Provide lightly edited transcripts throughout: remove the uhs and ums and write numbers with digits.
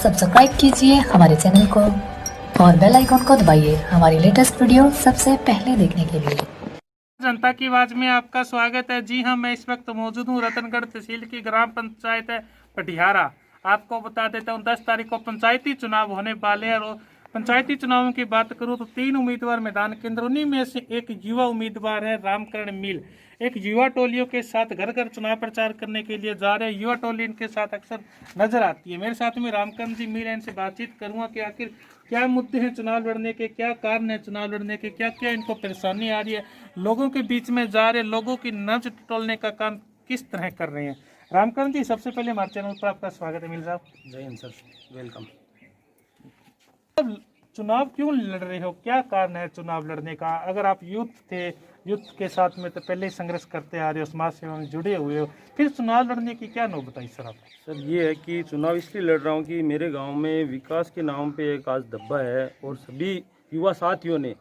Subscribe कीजिए हमारे channel को और बेल आइकन को दबाइए हमारी लेटेस्ट वीडियो सबसे पहले देखने के लिए। जनता की आवाज में आपका स्वागत है। जी हाँ, मैं इस वक्त मौजूद हूँ रतनगढ़ तहसील की ग्राम पंचायत है पटिहारा। आपको बता देता हूँ 10 तारीख को पंचायती चुनाव होने वाले हैं और पंचायती चुनावों की बात करूँ तो 3 उम्मीदवार मैदान के अंदर, उन्हीं में से एक युवा उम्मीदवार है रामकरण मील। एक युवा टोलियों के साथ घर घर चुनाव प्रचार करने के लिए जा रहे हैं। युवा टोली इनके साथ अक्सर नजर आती है। मेरे साथ में रामकरण जी मील है, इनसे बातचीत करूंगा कि आखिर क्या मुद्दे हैं चुनाव लड़ने के, क्या कारण है चुनाव लड़ने के, क्या क्या इनको परेशानी आ रही है, लोगों के बीच में जा रहे लोगों की नब्ज टटोलने का काम किस तरह कर रहे हैं। रामकरण जी, सबसे पहले हमारे चैनल पर आपका स्वागत है। मील साहब, जय हिंद सर, वेलकम। अब चुनाव क्यों लड़ रहे हो, क्या कारण है चुनाव लड़ने का? अगर आप यूथ थे, यूथ के साथ में तो पहले ही संघर्ष करते आ रहे हो, समाज सेवा में जुड़े हुए हो, फिर चुनाव लड़ने की क्या नौबत आई सर आप? सर ये है कि चुनाव इसलिए लड़ रहा हूँ कि मेरे गांव में विकास के नाम पे एक आज धब्बा है और सभी युवा साथियों ने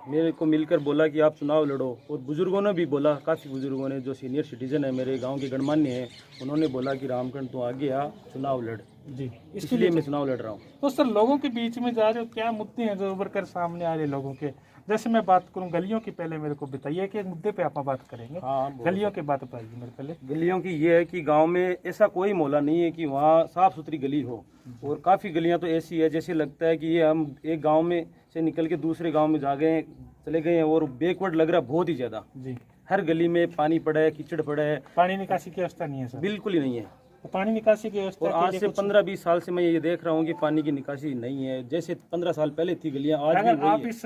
मेरे को मिलकर बोला कि आप चुनाव लड़ो, और बुजुर्गों ने भी बोला, काफ़ी बुजुर्गों ने जो सीनियर सिटीजन है मेरे गांव के गणमान्य हैं, उन्होंने बोला कि रामकरण तू आगे आ, चुनाव लड़। जी, इसलिए मैं चुनाव लड़ रहा हूँ। तो सर लोगों के बीच में जा रहे हो, क्या मुद्दे हैं जो उभर कर सामने आ रहे लोगों के? जैसे मैं बात करूं गलियों की, पहले मेरे को बताइए कि एक मुद्दे पे आप बात करेंगे। हाँ, गलियों की बात बताइए मेरे पहले। गलियों की ये है कि गांव में ऐसा कोई मोहल्ला नहीं है कि वहाँ साफ सुथरी गली हो, और काफ़ी गलियां तो ऐसी है जैसे लगता है कि ये हम एक गांव में से निकल के दूसरे गांव में चले गए हैं, और बैकवर्ड लग रहा है बहुत ही ज़्यादा। जी, हर गली में पानी पड़ा है, कीचड़ पड़ा है, पानी निकासी की व्यवस्था नहीं है सर? बिल्कुल ही नहीं है। तो पानी निकासी की व्यवस्था और आज से 15-20 साल से मैं ये देख रहा हूँ कि पानी की निकासी नहीं है। जैसे 15 साल पहले थी गलियां, आज भी अगर वही आप है। इस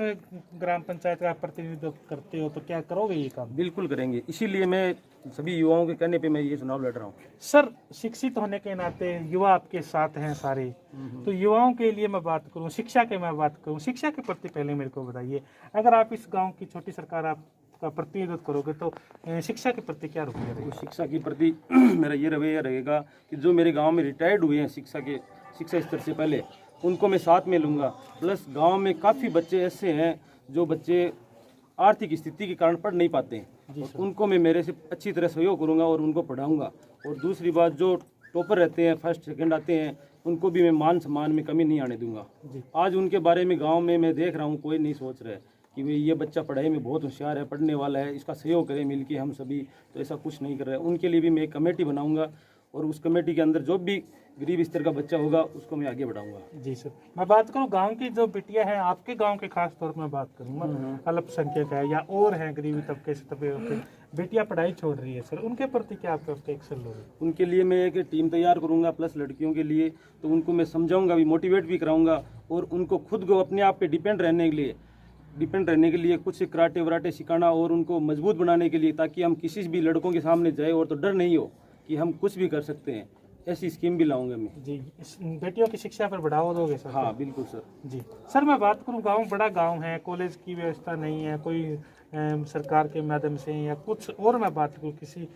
ग्राम पंचायत का प्रतिनिधित्व करते हो तो क्या करोगे ये काम? बिल्कुल करेंगे, इसीलिए मैं सभी युवाओं के कहने पे मैं ये चुनाव लड़ रहा हूँ। सर शिक्षित होने के नाते युवा आपके साथ हैं सारे, तो युवाओं के लिए मैं बात करूं, शिक्षा के मैं बात करूं, शिक्षा के प्रति पहले मेरे को बताइए। अगर आप इस गांव की छोटी सरकार आप का प्रतिनिधित्व करोगे तो शिक्षा के प्रति क्या रवैया रहेगा? शिक्षा के प्रति मेरा ये रवैया रहेगा कि जो मेरे गांव में रिटायर्ड हुए हैं शिक्षा स्तर से पहले, उनको मैं साथ में लूँगा। प्लस गांव में काफ़ी बच्चे ऐसे हैं जो बच्चे आर्थिक स्थिति के कारण पढ़ नहीं पाते हैं, और उनको मैं मेरे से अच्छी तरह सहयोग करूँगा और उनको पढ़ाऊँगा। और दूसरी बात, जो टॉपर रहते हैं, फर्स्ट सेकंड आते हैं, उनको भी मैं मान सम्मान में कमी नहीं आने दूंगा। आज उनके बारे में गांव में मैं देख रहा हूँ कोई नहीं सोच रहा है कि भाई ये बच्चा पढ़ाई में बहुत होशियार है, पढ़ने वाला है, इसका सहयोग करें मिलके हम सभी, तो ऐसा कुछ नहीं कर रहे हैं। उनके लिए भी मैं एक कमेटी बनाऊंगा, और उस कमेटी के अंदर जो भी गरीब स्तर का बच्चा होगा उसको मैं आगे बढ़ाऊंगा। जी सर, मैं बात करूं गांव की जो बिटिया है, आपके गांव के खास तौर पर मैं बात करूंगा, अल्पसंख्यक है या और है गरीबी तबके से बेटियां पढ़ाई छोड़ रही है सर, उनके प्रति क्या आप एक्शन लोगे? उनके लिए मैं एक टीम तैयार करूंगा, प्लस लड़कियों के लिए, तो उनको मैं समझाऊंगा भी, मोटिवेट भी कराऊंगा, और उनको खुद को अपने आप पे डिपेंड रहने के लिए कुछ कराटे वराटे सिखाना, और उनको मजबूत बनाने के लिए, ताकि हम किसी भी लड़कों के सामने जाए और तो डर नहीं हो कि हम कुछ भी कर सकते हैं। ऐसी स्कीम भी लाऊंगा मैं। जी, बेटियों की शिक्षा पर बढ़ावा दोगे सर? हाँ बिल्कुल सर। जी सर, मैं बात करूं गांव बड़ा गांव है, कॉलेज की व्यवस्था नहीं है, कोई सरकार के माध्यम से या कुछ और, मैं बात करूं किसी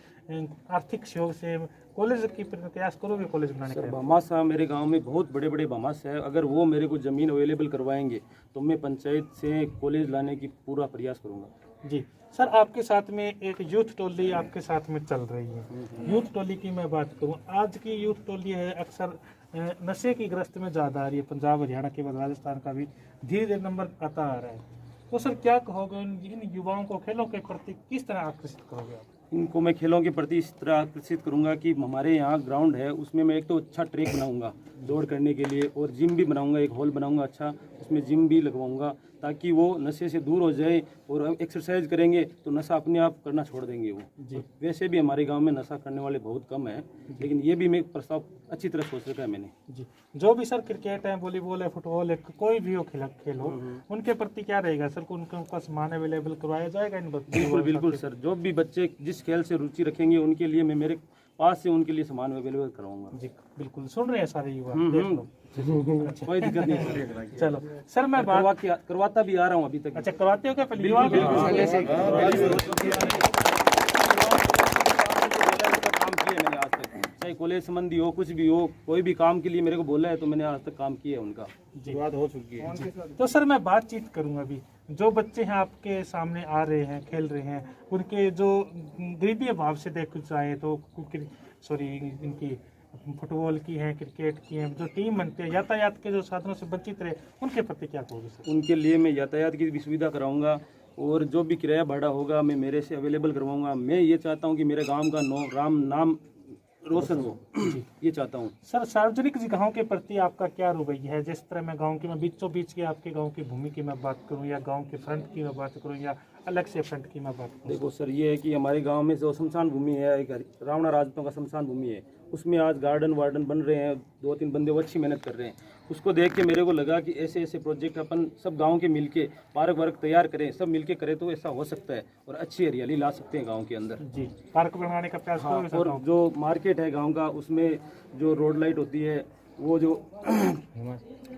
आर्थिक सहयोग से कॉलेज की प्रयास करोगे कॉलेज बनाने का? भामास मेरे गांव में बहुत बड़े बड़े भामास है, अगर वो मेरे को ज़मीन अवेलेबल करवाएंगे तो मैं पंचायत से कॉलेज लाने की पूरा प्रयास करूँगा। जी सर, आपके साथ में एक यूथ टोली आपके साथ में चल रही है। यूथ टोली की मैं बात करूं, आज की यूथ टोली है अक्सर नशे की ग्रस्त में ज़्यादा आ रही है। पंजाब हरियाणा के बाद राजस्थान का भी धीरे धीरे नंबर आता आ रहा है। तो सर क्या कहोगे इन युवाओं को खेलों के प्रति किस तरह आकर्षित करोगे आप? इनको मैं खेलों के प्रति इस तरह आकर्षित करूंगा कि हमारे यहाँ ग्राउंड है, उसमें मैं एक तो अच्छा ट्रैक बनाऊंगा दौड़ करने के लिए, और जिम भी बनाऊंगा, एक हॉल बनाऊंगा अच्छा, उसमें जिम भी लगवाऊंगा, ताकि वो नशे से दूर हो जाए, और एक्सरसाइज करेंगे तो नशा अपने आप करना छोड़ देंगे वो। जी, वैसे भी हमारे गांव में नशा करने वाले बहुत कम है, लेकिन ये भी मैं प्रस्ताव अच्छी तरह सोच रखा है मैंने। जी, जो भी सर क्रिकेट है, वॉलीबॉल है, फुटबॉल है, कोई भी हो खेल हो, उनके प्रति क्या रहेगा सर? उनका सामान अवेलेबल करवाया जाएगा इन बच्चों? बिल्कुल बिल्कुल सर, जो भी बच्चे जिस खेल से रुचि रखेंगे उनके लिए मैं मेरे पास से उनके लिए सामान अवेलेबल करवाऊंगा। जी बिल्कुल, सुन रहे हैं सारे युवा, अच्छा, कोई दिक्कत नहीं। चलो सर, मैं करवाता भी आ रहा हूँ अभी तक। अच्छा, करवाते हो क्या पहले? चाहे कॉलेज संबंधी हो, कुछ भी हो, कोई भी काम के लिए मेरे को बोला है तो मैंने आज तक काम किया है उनका, शुरुआत हो चुकी है। तो सर मैं बातचीत करूंगा अभी, जो बच्चे हैं आपके सामने आ रहे हैं, खेल रहे हैं, उनके जो गरीबी अभाव से देख जाए तो इनकी फुटबॉल की हैं, क्रिकेट की हैं, जो टीम बनती है, यातायात के जो साधनों से वंचित रहे, उनके प्रति क्या कहोगे सर? उनके लिए मैं यातायात की भी सुविधा कराऊंगा और जो भी किराया भाड़ा होगा मैं मेरे से अवेलेबल करवाऊंगा। मैं ये चाहता हूँ कि मेरे गांव का नाम रोशन हो, ये चाहता हूँ। सर, सार्वजनिक जगहों के प्रति आपका क्या रवैया है? जिस तरह मैं गांव की, मैं बीचों बीच की आपके गांव की भूमि की मैं बात करूं, या गांव के फ्रंट की मैं बात करूं, या अलग से फ्रंट की मैं बात करूं? देखो सर, ये है कि हमारे गांव में जो शमशान भूमि है, एक रावणा राजपूतों का शमशान भूमि है, उसमें आज गार्डन वार्डन बन रहे हैं, 2-3 बंदे वो अच्छी मेहनत कर रहे हैं। उसको देख के मेरे को लगा कि ऐसे ऐसे प्रोजेक्ट अपन सब गांव के मिलके पार्क वार्क तैयार करें, सब मिलके करें तो ऐसा हो सकता है और अच्छी हरियाली ला सकते हैं गांव के अंदर। जी, पार्क बनाने का प्रयास करोगे सर? और जो मार्केट है गांव का, उसमें जो रोड लाइट होती है, वो जो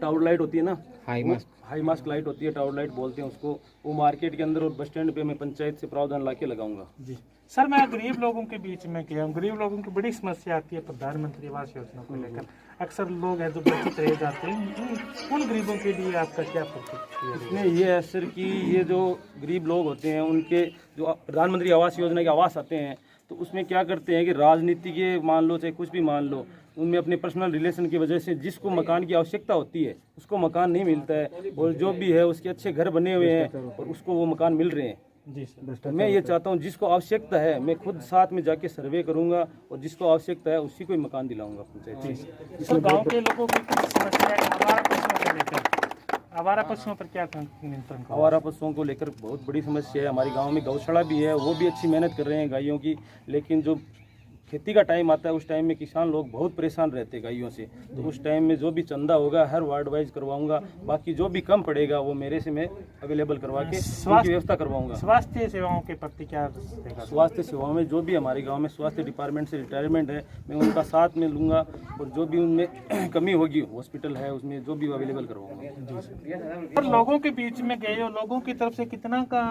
टावर लाइट होती है ना, हाई मास्क लाइट होती है, टावर लाइट बोलते हैं उसको, वो मार्केट के अंदर और बस स्टैंड पे मैं पंचायत से प्रावधान ला के लगाऊंगा। जी सर, मैं गरीब लोगों के बीच में गया हूँ। गरीब लोगों की बड़ी समस्या आती है प्रधानमंत्री आवास योजना को लेकर। अक्सर लोग हैं जो वंचित रह जाते हैं, उन गरीबों के लिए आपका क्या प्रतिक्रिया है? इसमें ये है सर कि ये जो गरीब लोग होते हैं, उनके जो प्रधानमंत्री आवास योजना के आवास आते हैं, तो उसमें क्या करते हैं कि राजनीति के मान लो चाहे कुछ भी मान लो, उनमें अपने पर्सनल रिलेशन की वजह से जिसको मकान की आवश्यकता होती है उसको मकान नहीं मिलता है, और जो भी है उसके अच्छे घर बने हुए हैं और उसको वो मकान मिल रहे हैं। जी सर, तो मैं ये चाहता हूँ जिसको आवश्यकता है मैं खुद साथ में जाके सर्वे करूंगा और जिसको आवश्यकता है उसी को ही मकान दिलाऊंगा पंचायत। सर, गाँव के लोगों की कुछ समस्या है आवारा पशुओं को लेकर। आवारा पशुओं पर क्या नियंत्रण? आवारा पशुओं को लेकर बहुत बड़ी समस्या है हमारे गांव में। गौशाला भी है, वो भी अच्छी मेहनत कर रहे हैं गायों की, लेकिन जो खेती का टाइम आता है उस टाइम में किसान लोग बहुत परेशान रहते हैं गायों से। तो उस टाइम में जो भी चंदा होगा हर वार्ड वाइज करवाऊंगा, बाकी जो भी कम पड़ेगा वो मेरे से मैं अवेलेबल करवा के उनकी व्यवस्था करवाऊंगा। स्वास्थ्य सेवाओं के प्रति क्या देगा? स्वास्थ्य सेवाओं में जो भी हमारे गांव में स्वास्थ्य डिपार्टमेंट से रिटायरमेंट है, मैं उनका साथ में लूँगा और जो भी उनमें कमी होगी हॉस्पिटल है उसमें जो भी अवेलेबल करवाऊँगा। और लोगों के बीच में गए हो, लोगों की तरफ से कितना का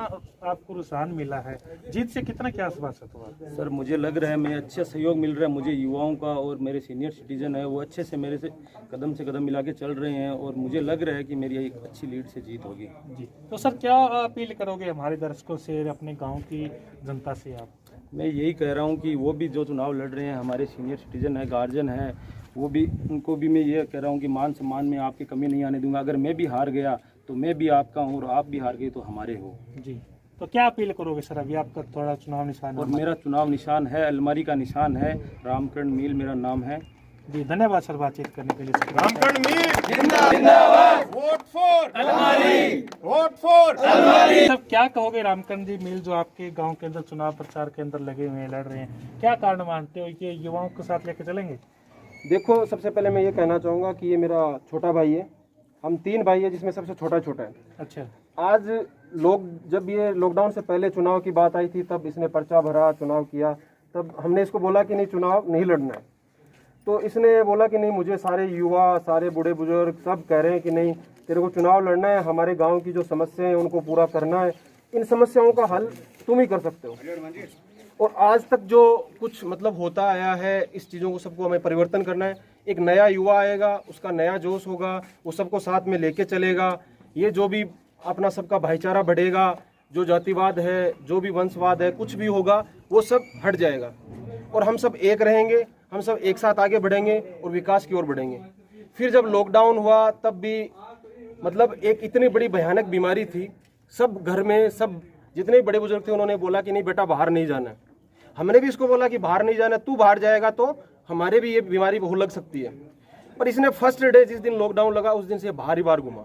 आपको रुझान मिला है? जीत से कितना क्या आश्वासन हुआ? सर, मुझे लग रहा है मैं अच्छा सहयोग मिल रहा है मुझे युवाओं का, और मेरे सीनियर सिटीजन है वो अच्छे से मेरे से कदम मिला के चल रहे हैं, और मुझे लग रहा है कि मेरी एक अच्छी लीड से जीत होगी। जी, तो सर क्या अपील करोगे हमारे दर्शकों से, अपने गांव की जनता से आप? मैं यही कह रहा हूं कि वो भी जो चुनाव लड़ रहे हैं, हमारे सीनियर सिटीजन है, गार्जियन है, वो भी, उनको भी मैं ये कह रहा हूं कि मान सम्मान में आपकी कमी नहीं आने दूंगा। अगर मैं भी हार गया तो मैं भी आपका हूँ, और आप भी हार गए तो हमारे हो। जी, तो क्या अपील करोगे सर? अभी आपका थोड़ा चुनाव निशान है। और मेरा चुनाव निशान है, अलमारी का निशान है, रामकरण मील मेरा नाम है। जी, धन्यवाद सर बातचीत करने के लिए। रामकरण मील जिंदाबाद, वोट फॉर अलमारी, वोट फॉर अलमारी। सर, क्या कहोगे रामकरण जी मील जो आपके गांव के अंदर चुनाव प्रचार के अंदर लगे हुए हैं, लड़ रहे हैं, क्या कारण मानते हो ये युवाओं के साथ लेकर चलेंगे? देखो, सबसे पहले मैं ये कहना चाहूँगा कि ये मेरा छोटा भाई है। हम 3 भाई है जिसमें सबसे छोटा है। अच्छा, आज लोग, जब ये लॉकडाउन से पहले चुनाव की बात आई थी तब इसने पर्चा भरा, चुनाव किया, तब हमने इसको बोला कि नहीं चुनाव नहीं लड़ना है। तो इसने बोला कि नहीं, मुझे सारे युवा, सारे बूढ़े बुजुर्ग सब कह रहे हैं कि नहीं तेरे को चुनाव लड़ना है, हमारे गाँव की जो समस्याएं हैं उनको पूरा करना है, इन समस्याओं का हल तुम ही कर सकते हो। और आज तक जो कुछ मतलब होता आया है, इस चीज़ों को सबको हमें परिवर्तन करना है। एक नया युवा आएगा, उसका नया जोश होगा, वो सबको साथ में लेके चलेगा। ये जो भी अपना सबका भाईचारा बढ़ेगा, जो जातिवाद है, जो भी वंशवाद है, कुछ भी होगा वो सब हट जाएगा और हम सब एक रहेंगे, हम सब एक साथ आगे बढ़ेंगे और विकास की ओर बढ़ेंगे। फिर जब लॉकडाउन हुआ तब भी मतलब एक इतनी बड़ी भयानक बीमारी थी, सब घर में सब जितने बड़े बुजुर्ग थे उन्होंने बोला कि नहीं बेटा बाहर नहीं जाना। हमने भी इसको बोला कि बाहर नहीं जाना, तू बाहर जाएगा तो हमारे भी ये बीमारी बहुत लग सकती है। पर इसने फर्स्ट डे जिस दिन लॉकडाउन लगा उस दिन से बाहर ही बाहर घुमा,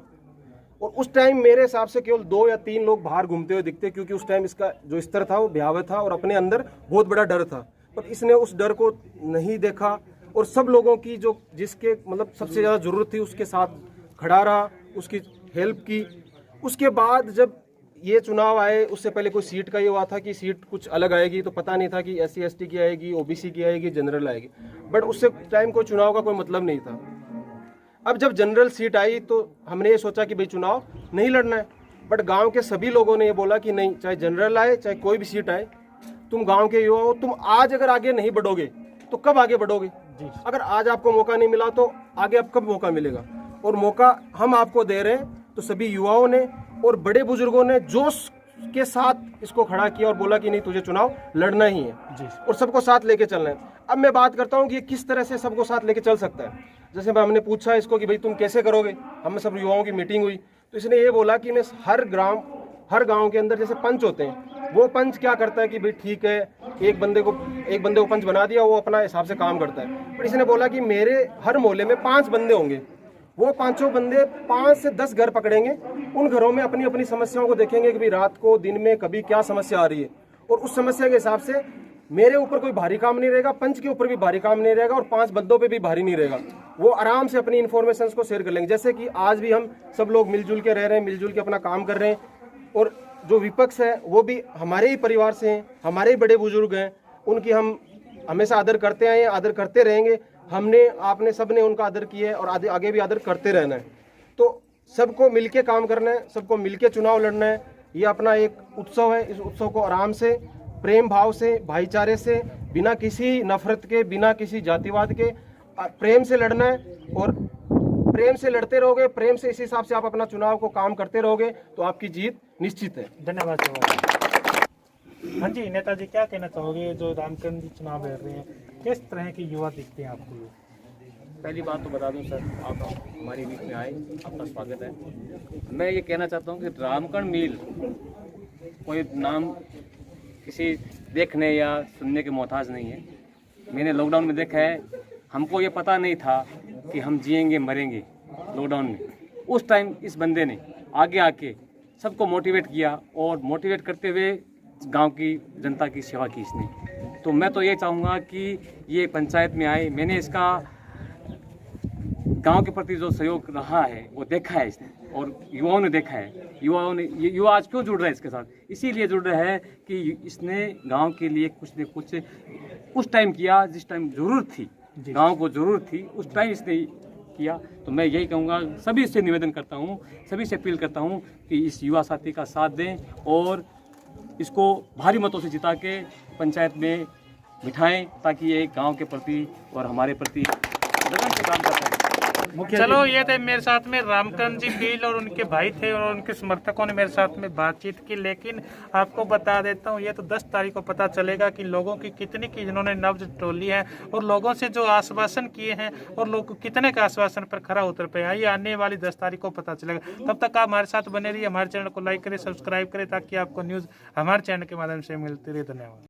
और उस टाइम मेरे हिसाब से केवल 2 या 3 लोग बाहर घूमते हुए दिखते, क्योंकि उस टाइम इसका जो स्तर था वो भयावह था और अपने अंदर बहुत बड़ा डर था। पर इसने उस डर को नहीं देखा और सब लोगों की जो जिसके मतलब सबसे ज़्यादा ज़रूरत थी उसके साथ खड़ा रहा, उसकी हेल्प की। उसके बाद जब ये चुनाव आए, उससे पहले कोई सीट का ये हुआ था कि सीट कुछ अलग आएगी, तो पता नहीं था कि SC ST की आएगी, OBC की आएगी, जनरल आएगी, बट उससे टाइम कोई चुनाव का कोई मतलब नहीं था। अब जब जनरल सीट आई तो हमने ये सोचा कि भाई चुनाव नहीं लड़ना है, बट गांव के सभी लोगों ने ये बोला कि नहीं, चाहे जनरल आए चाहे कोई भी सीट आए, तुम गांव के युवा हो, तुम आज अगर आगे नहीं बढ़ोगे तो कब आगे बढ़ोगे? अगर आज आपको मौका नहीं मिला तो आगे अब कब मौका मिलेगा? और मौका हम आपको दे रहे हैं। तो सभी युवाओं ने और बड़े बुजुर्गों ने जोश के साथ इसको खड़ा किया और बोला कि नहीं तुझे चुनाव लड़ना ही है और सबको साथ लेके चलना है। अब मैं बात करता हूँ कि ये किस तरह से सबको साथ लेके चल सकता है। जैसे हमने पूछा इसको कि भाई तुम कैसे करोगे, हम सब युवाओं की मीटिंग हुई तो इसने ये बोला कि मैं हर गांव के अंदर जैसे पंच होते हैं, वो पंच क्या करता है कि भाई ठीक है एक बंदे को पंच बना दिया, वो अपना हिसाब से काम करता है। पर इसने बोला कि मेरे हर मोहल्ले में 5 बंदे होंगे, वो 5 बंदे 5 से 10 घर पकड़ेंगे, उन घरों में अपनी अपनी समस्याओं को देखेंगे कि भाई रात को दिन में कभी क्या समस्या आ रही है, और उस समस्या के हिसाब से मेरे ऊपर कोई भारी काम नहीं रहेगा, पंच के ऊपर भी भारी काम नहीं रहेगा और 5 बंदों पे भी भारी नहीं रहेगा। वो आराम से अपनी इन्फॉर्मेशन को शेयर कर लेंगे। जैसे कि आज भी हम सब लोग मिलजुल के रह रहे हैं, मिलजुल के अपना काम कर रहे हैं, और जो विपक्ष है वो भी हमारे ही परिवार से हैं, हमारे ही बड़े बुजुर्ग हैं, उनकी हम हमेशा आदर करते आए हैं, आदर करते रहेंगे। हमने आपने सबने उनका आदर किया है और आगे भी आदर करते रहना है। तो सबको मिलके काम करना है, सबको मिलके चुनाव लड़ना है। ये अपना एक उत्सव है, इस उत्सव को आराम से, प्रेम भाव से, भाईचारे से, बिना किसी नफरत के, बिना किसी जातिवाद के प्रेम से लड़ना है। और प्रेम से लड़ते रहोगे, प्रेम से इस हिसाब से आप अपना चुनाव को काम करते रहोगे तो आपकी जीत निश्चित है। धन्यवाद। हाँ जी नेताजी, क्या कहना चाहोगे जो रामकरण जी चुनाव लड़ रहे हैं, किस तरह के युवा दिखते हैं आपको? पहली बात तो बता दूं सर, आप हमारी वीक में आए, आपका स्वागत है। मैं ये कहना चाहता हूँ कि रामकरण मिल कोई नाम किसी देखने या सुनने के मोहताज नहीं है। मैंने लॉकडाउन में देखा है, हमको ये पता नहीं था कि हम जिएंगे मरेंगे लॉकडाउन में। उस टाइम इस बंदे ने आगे आके सबको मोटिवेट किया और मोटिवेट करते हुए गांव की जनता की सेवा की इसने। तो मैं तो ये चाहूँगा कि ये पंचायत में आए, मैंने इसका गांव के प्रति जो सहयोग रहा है वो देखा है इसने, और युवाओं ने देखा है। युवा आज क्यों जुड़ रहा है इसके साथ? इसीलिए जुड़ रहा है कि इसने गांव के लिए कुछ न कुछ उस टाइम किया जिस टाइम जरूरत थी, गांव को जरूरत थी, उस टाइम इसने किया। तो मैं यही कहूँगा, सभी से निवेदन करता हूँ, सभी से अपील करता हूँ कि इस युवा साथी का साथ दें और इसको भारी मतों से जिता के पंचायत में बिठाएं, ताकि ये गांव के प्रति और हमारे प्रति लगन से काम कर सकें। चलो, ये थे मेरे साथ में रामकरण जी भील और उनके भाई थे और उनके समर्थकों ने मेरे साथ में बातचीत की। लेकिन आपको बता देता हूँ, ये तो 10 तारीख को पता चलेगा कि लोगों की कितनी की जिन्होंने नब्ज टोली है और लोगों से जो आश्वासन किए हैं और लोग कितने के आश्वासन पर खरा उतर पे है, ये आने वाली 10 तारीख को पता चलेगा। तब तक आप हमारे साथ बने रहिए, हमारे चैनल को लाइक करें, सब्सक्राइब करें, ताकि आपको न्यूज़ हमारे चैनल के माध्यम से मिलती रहे। धन्यवाद।